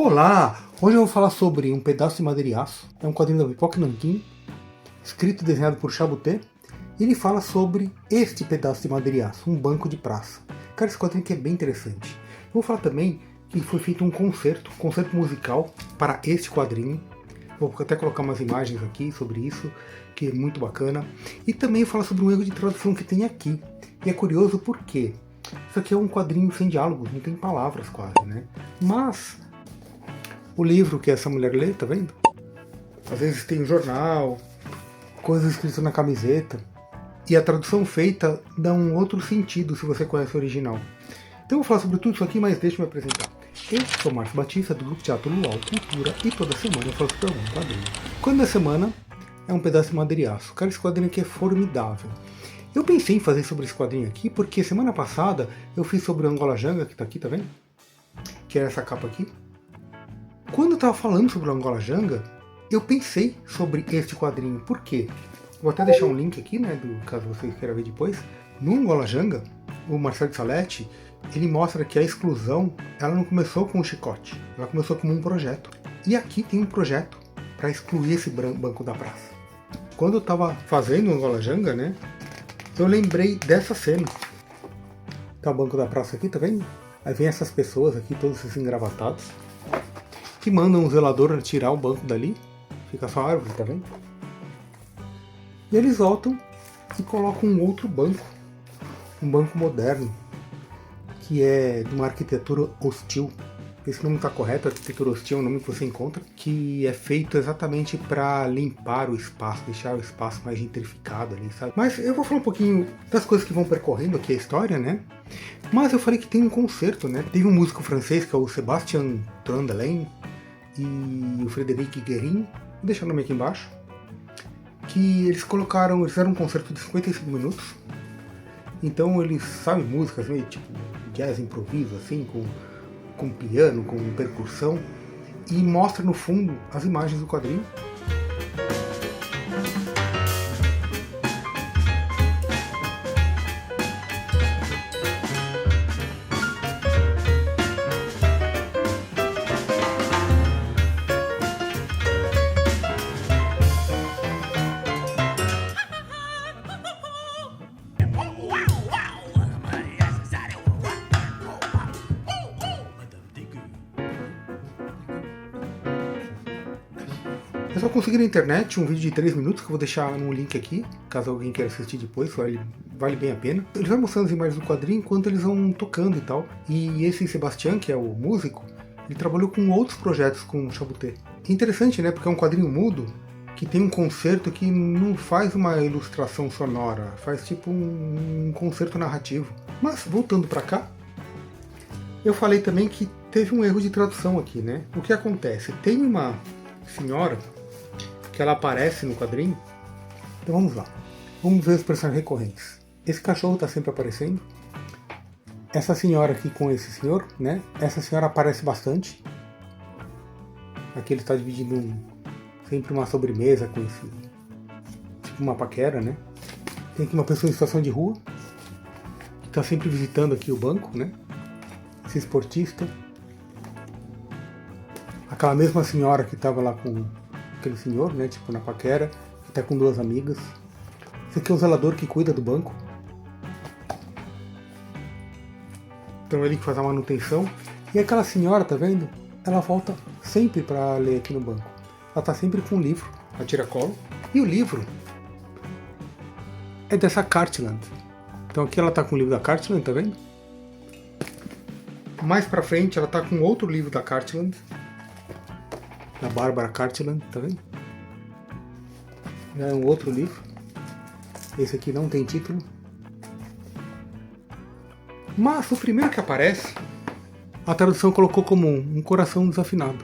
Olá! Hoje eu vou falar sobre Um Pedaço de Madeira e Aço. É um quadrinho da Pipoca Nanquim, escrito e desenhado por Chabuté. E ele fala sobre este pedaço de madeira e aço, um banco de praça. Cara, esse quadrinho aqui é bem interessante. Eu vou falar também que foi feito um concerto musical para este quadrinho. Vou até colocar umas imagens aqui sobre isso, que é muito bacana. E também fala sobre um erro de tradução que tem aqui. E é curioso porque isso aqui é um quadrinho sem diálogos, não tem palavras quase, né? Mas o livro que essa mulher lê, tá vendo? Às vezes tem um jornal, coisas escritas na camiseta. E a tradução feita dá um outro sentido se você conhece o original. Então eu vou falar sobre tudo isso aqui, mas deixa eu me apresentar. Eu sou Márcio Batista, do Grupo Teatro Luau Cultura, e toda semana eu falo sobre algum quadrinho. Quando é semana, é Um Pedaço de Madeira e Aço. Cara, esse quadrinho aqui é formidável. Eu pensei em fazer sobre esse quadrinho aqui, porque semana passada eu fiz sobre o Angola Janga, que tá aqui, tá vendo? Que é essa capa aqui. Quando eu estava falando sobre o Angola Janga, eu pensei sobre este quadrinho. Por quê? Vou até deixar um link aqui, né, caso vocês queiram ver depois. No Angola Janga, o Marcelo de Salete, ele mostra que a exclusão, ela não começou com um chicote, ela começou como um projeto. E aqui tem um projeto para excluir esse banco da praça. Quando eu estava fazendo o Angola Janga, né, eu lembrei dessa cena. Tá o banco da praça aqui, tá vendo? Aí vem essas pessoas aqui, todos esses engravatados, que mandam um zelador tirar o banco dali, fica só a árvore, tá vendo? E eles voltam e colocam um outro banco, um banco moderno, que é de uma arquitetura hostil. Esse nome está correto, arquitetura hostil é o nome que você encontra, que é feito exatamente para limpar o espaço, deixar o espaço mais gentrificado ali, sabe? Mas eu vou falar um pouquinho das coisas que vão percorrendo aqui a história, né? Mas eu falei que tem um concerto, né? Teve um músico francês que é o Sébastien Trondelain e o Frédéric Guérin, vou deixar o nome aqui embaixo, que eles fizeram um concerto de 55 minutos. Então eles sabem músicas meio tipo jazz improviso, assim, com piano, com percussão, e mostra no fundo as imagens do quadrinho. Eu só consegui na internet um vídeo de 3 minutos, que eu vou deixar no link aqui, caso alguém queira assistir depois, vale bem a pena. Eles vão mostrando as imagens do quadrinho enquanto eles vão tocando e tal. E esse Sebastian, que é o músico, ele trabalhou com outros projetos com o Chabuté. É interessante, né, porque é um quadrinho mudo, que tem um concerto que não faz uma ilustração sonora, faz tipo um concerto narrativo. Mas, voltando pra cá, eu falei também que teve um erro de tradução aqui, né? O que acontece? Tem uma senhora que ela aparece no quadrinho. Então vamos lá. Vamos ver os personagens recorrentes. Esse cachorro está sempre aparecendo. Essa senhora aqui com esse senhor, né? Essa senhora aparece bastante. Aqui ele está dividindo sempre uma sobremesa com esse, tipo uma paquera, né? Tem aqui uma pessoa em situação de rua que está sempre visitando aqui o banco, né? Esse esportista. Aquela mesma senhora que estava lá com aquele senhor, né, tipo na paquera, que está com duas amigas. Esse aqui é o zelador que cuida do banco. Então ele que faz a manutenção. E aquela senhora, tá vendo? Ela volta sempre para ler aqui no banco. Ela está sempre com um livro, a tiracolo. E o livro é dessa Cartland. Então aqui ela está com o livro da Cartland, tá vendo? Mais pra frente ela está com outro livro da Cartland, da Bárbara Cartland, tá vendo? Já é um outro livro. Esse aqui não tem título. Mas o primeiro que aparece, a tradução colocou como um coração desafinado.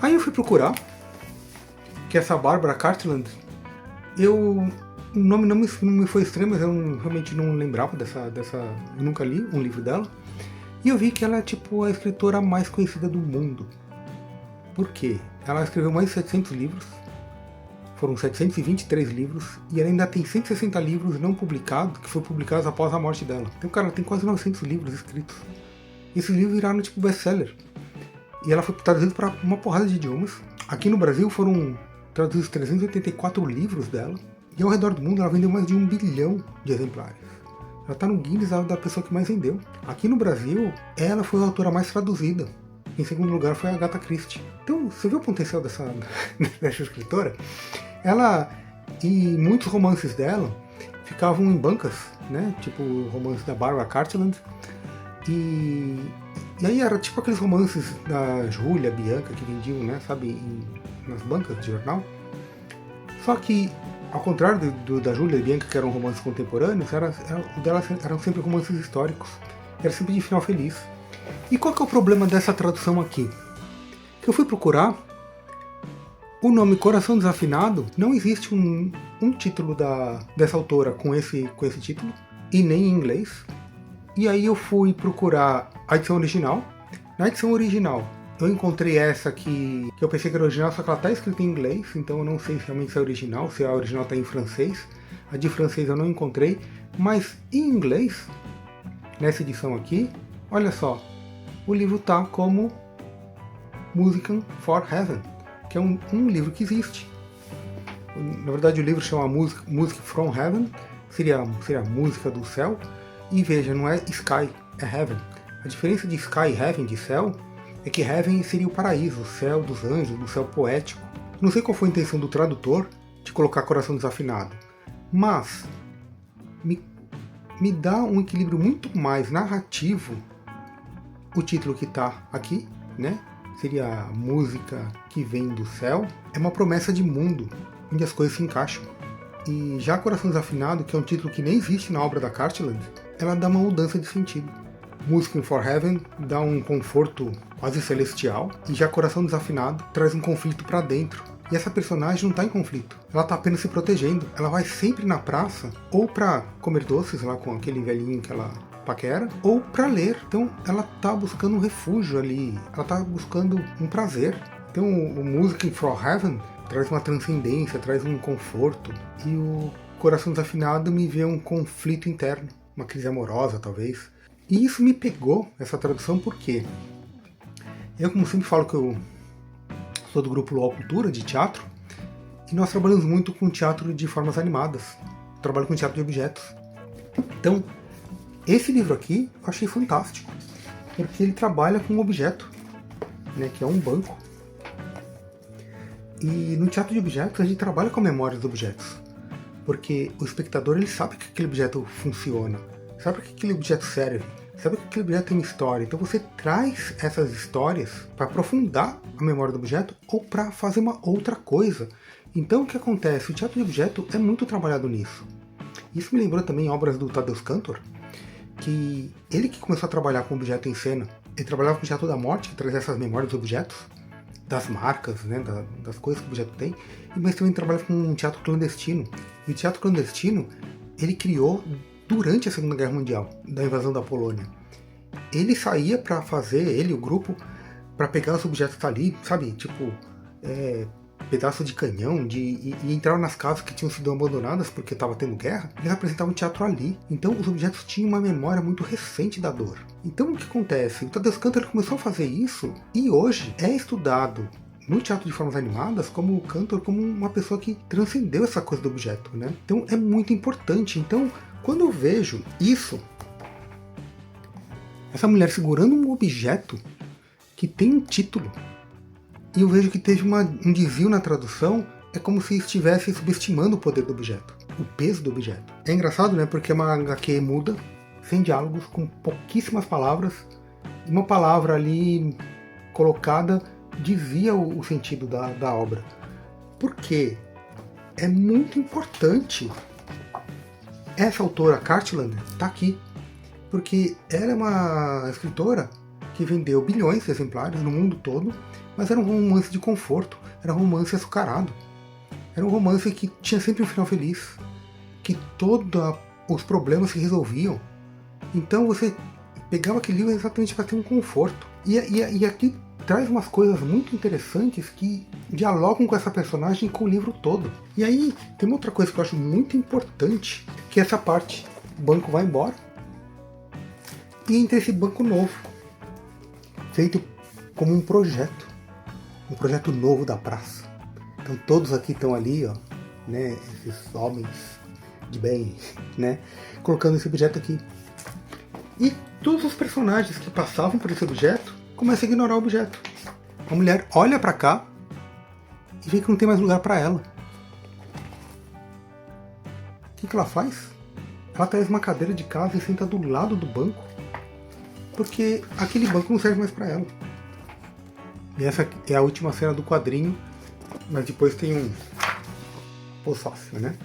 Aí eu fui procurar, que essa Bárbara Cartland, o nome não me foi estranho, mas eu realmente não lembrava eu nunca li um livro dela. E eu vi que ela é tipo a escritora mais conhecida do mundo. Por quê? Ela escreveu mais de 700 livros, foram 723 livros, e ela ainda tem 160 livros não publicados, que foram publicados após a morte dela. Então, cara, ela tem quase 900 livros escritos. esses livros viraram tipo best-seller. E ela foi traduzida para uma porrada de idiomas. Aqui no Brasil foram traduzidos 384 livros dela. E ao redor do mundo ela vendeu mais de 1 bilhão de exemplares. Ela está no Guinness da pessoa que mais vendeu. Aqui no Brasil, ela foi a autora mais traduzida. Em segundo lugar foi a Agatha Christie. Então, você vê o potencial dessa escritora? Ela e muitos romances dela ficavam em bancas, né? Tipo o romance da Barbara Cartland. E aí era tipo aqueles romances da Júlia, Bianca, que vendiam, né, sabe, nas bancas de jornal. Só que, ao contrário da Júlia e Bianca, que eram romances contemporâneos, o delas eram sempre romances históricos. Era sempre de final feliz. E qual que é o problema dessa tradução aqui? Que eu fui procurar, o nome Coração Desafinado, não existe um título dessa autora com esse título, e nem em inglês. E aí eu fui procurar a edição original. Na edição original, eu encontrei essa que eu pensei que era original, só que ela está escrita em inglês, então eu não sei se realmente é original, se a original está em francês. A de francês eu não encontrei, mas em inglês, nessa edição aqui, olha só, o livro tá como Music for Heaven, que é um livro que existe. Na verdade o livro chama Music from Heaven, seria a música do céu, e veja, não é Sky, é Heaven. A diferença de Sky e Heaven, de céu, é que Heaven seria o paraíso, o céu dos anjos, do céu poético. Não sei qual foi a intenção do tradutor de colocar Coração Desafinado, mas me dá um equilíbrio muito mais narrativo o título que está aqui, né? Seria a música que vem do céu. É uma promessa de mundo, onde as coisas se encaixam. E já Coração Desafinado, que é um título que nem existe na obra da Cartland, ela dá uma mudança de sentido. Music for Heaven dá um conforto quase celestial, e já Coração Desafinado traz um conflito para dentro. E essa personagem não está em conflito, ela está apenas se protegendo. Ela vai sempre na praça, ou para comer doces lá com aquele velhinho que ela paquera, ou para ler. Então ela está buscando um refúgio ali, ela está buscando um prazer. Então o Music for Heaven traz uma transcendência, traz um conforto, e o Coração Desafinado me vê um conflito interno, uma crise amorosa talvez. E isso me pegou, essa tradução, porque eu, como sempre falo, que eu sou do grupo Luau Cultura, de teatro, e nós trabalhamos muito com teatro de formas animadas. Eu trabalho com teatro de objetos. Então, esse livro aqui eu achei fantástico, porque ele trabalha com um objeto, né, que é um banco. E no teatro de objetos a gente trabalha com a memória dos objetos, porque o espectador ele sabe que aquele objeto funciona, sabe que aquele objeto serve, sabe que aquele objeto tem uma história. Então você traz essas histórias para aprofundar a memória do objeto ou para fazer uma outra coisa. Então o que acontece? O teatro de objeto é muito trabalhado nisso. Isso me lembrou também obras do Tadeusz Kantor, que ele que começou a trabalhar com objeto em cena. Ele trabalhava com o teatro da morte, que traz essas memórias dos objetos, das marcas, né, das coisas que o objeto tem, mas também trabalha com um teatro clandestino. E o teatro clandestino ele criou durante a Segunda Guerra Mundial, da invasão da Polônia. Ele saía para fazer, ele e o grupo, para pegar os objetos que tá ali, sabe, tipo, pedaço de canhão, e entrar nas casas que tinham sido abandonadas porque estava tendo guerra. Eles apresentavam teatro ali. Então os objetos tinham uma memória muito recente da dor. Então o que acontece? O Tadeusz Kantor começou a fazer isso, e hoje é estudado no teatro de formas animadas como o Kantor, como uma pessoa que transcendeu essa coisa do objeto, né? Então é muito importante. Então quando eu vejo isso, essa mulher segurando um objeto que tem um título, e eu vejo que teve um desvio na tradução, é como se estivesse subestimando o poder do objeto, o peso do objeto. É engraçado, né? Porque é uma HQ muda, sem diálogos, com pouquíssimas palavras, e uma palavra ali colocada desvia o sentido da obra. Por quê? É muito importante essa autora, Cartland, está aqui, porque ela é uma escritora que vendeu bilhões de exemplares no mundo todo, mas era um romance de conforto, era um romance açucarado, era um romance que tinha sempre um final feliz, que todos os problemas se resolviam. Então você pegava aquele livro exatamente para ter um conforto. E aqui traz umas coisas muito interessantes que dialogam com essa personagem e com o livro todo. E aí tem uma outra coisa que eu acho muito importante, que é essa parte. O banco vai embora e entra esse banco novo. feito como um projeto novo da praça. Então todos aqui estão ali, ó, né, esses homens de bem, né, colocando esse objeto aqui. E todos os personagens que passavam por esse objeto começam a ignorar o objeto. A mulher olha pra cá e vê que não tem mais lugar pra ela. O que ela faz? Ela traz uma cadeira de casa e senta do lado do banco, porque aquele banco não serve mais pra ela. E essa é a última cena do quadrinho, mas depois tem um pós-fácil, né?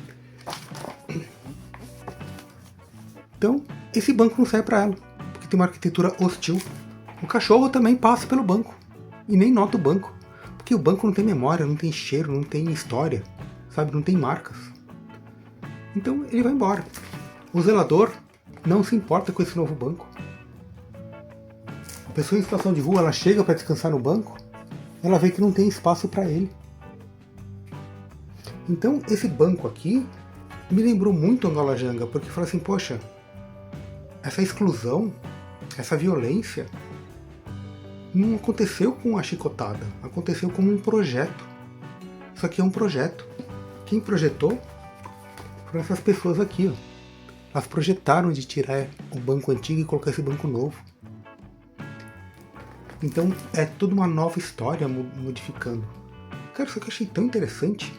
Então, esse banco não serve pra ela, porque tem uma arquitetura hostil. O cachorro também passa pelo banco e nem nota o banco, porque o banco não tem memória, não tem cheiro, não tem história, sabe? Não tem marcas. Então ele vai embora. O zelador não se importa com esse novo banco. A pessoa em situação de rua, ela chega para descansar no banco, ela vê que não tem espaço para ele. Então esse banco aqui me lembrou muito Angola Janga, porque fala assim, poxa, essa exclusão, essa violência não aconteceu com a chicotada, aconteceu como um projeto. Isso aqui é um projeto. Quem projetou foram essas pessoas aqui, ó. Elas projetaram de tirar o banco antigo e colocar esse banco novo. Então é toda uma nova história modificando. Cara, isso aqui eu achei tão interessante.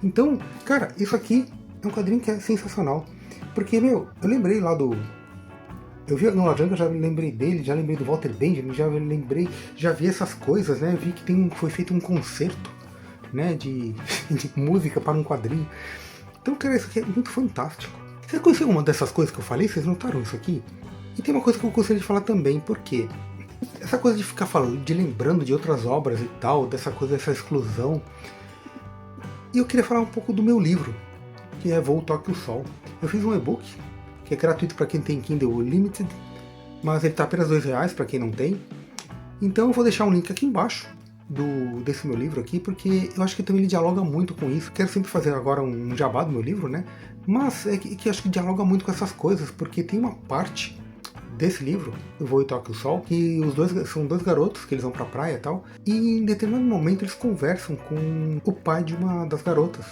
Então, cara, isso aqui é um quadrinho que é sensacional. Porque, meu, eu lembrei lá do... Eu vi a Angola Janga, já lembrei dele, já lembrei do Walter Benjamin, já vi essas coisas, né? Vi que foi feito um concerto, né, de música para um quadrinho. Então, cara, isso aqui é muito fantástico. Você conheceu alguma dessas coisas que eu falei? Vocês notaram isso aqui? E tem uma coisa que eu gostaria de falar também, porque essa coisa de ficar falando, de lembrando de outras obras e tal, dessa coisa, dessa exclusão. E eu queria falar um pouco do meu livro, que é Voo Toque o Sol. Eu fiz um e-book, que é gratuito para quem tem Kindle Unlimited, mas ele está apenas R$2 para quem não tem. Então eu vou deixar um link aqui embaixo desse meu livro aqui, porque eu acho que também ele dialoga muito com isso. Quero sempre fazer agora um jabá do meu livro, né? Mas é que acho que dialoga muito com essas coisas, porque tem uma parte desse livro, Eu Vou e Toque o Sol, que são dois garotos que eles vão pra praia e tal, e em determinado momento eles conversam com o pai de uma das garotas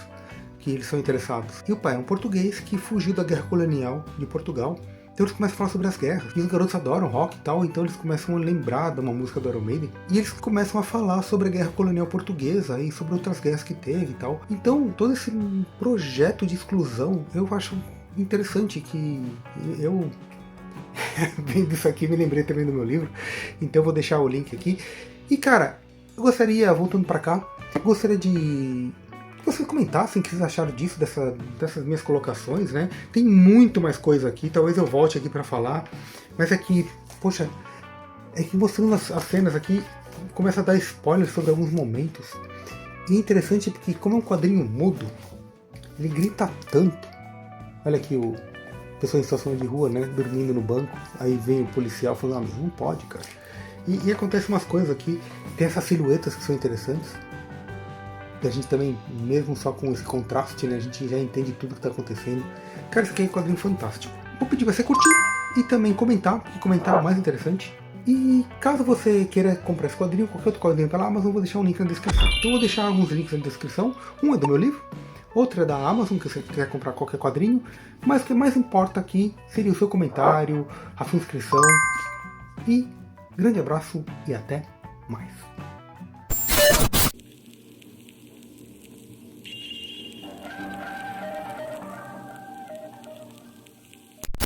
que eles são interessados. E o pai é um português que fugiu da guerra colonial de Portugal. Então eles começam a falar sobre as guerras. E os garotos adoram rock e tal, então eles começam a lembrar de uma música do Iron Maiden. E eles começam a falar sobre a guerra colonial portuguesa e sobre outras guerras que teve e tal. Então todo esse projeto de exclusão eu acho interessante, que eu vendo isso aqui me lembrei também do meu livro. Então eu vou deixar o link aqui. E cara, eu gostaria, voltando pra cá, gostaria de vocês comentassem o que vocês acharam disso, dessas minhas colocações, né? Tem muito mais coisa aqui, talvez eu volte aqui para falar, mas é que, poxa, é que mostrando as cenas aqui, começa a dar spoilers sobre alguns momentos. E é interessante porque, como é um quadrinho mudo, ele grita tanto. Olha aqui o pessoa em situação de rua, né, dormindo no banco, aí vem o policial falando, mas não pode, cara. E acontece umas coisas aqui, tem essas silhuetas que são interessantes. E a gente também, mesmo só com esse contraste, né, a gente já entende tudo que está acontecendo. Cara, isso aqui é um quadrinho fantástico. Vou pedir pra você curtir e também comentar, porque comentar é o mais interessante. E caso você queira comprar esse quadrinho ou qualquer outro quadrinho pela Amazon, eu vou deixar um link na descrição. Então eu vou deixar alguns links na descrição. Um é do meu livro, outro é da Amazon, que você quiser comprar qualquer quadrinho. Mas o que mais importa aqui seria o seu comentário, a sua inscrição. E grande abraço e até mais.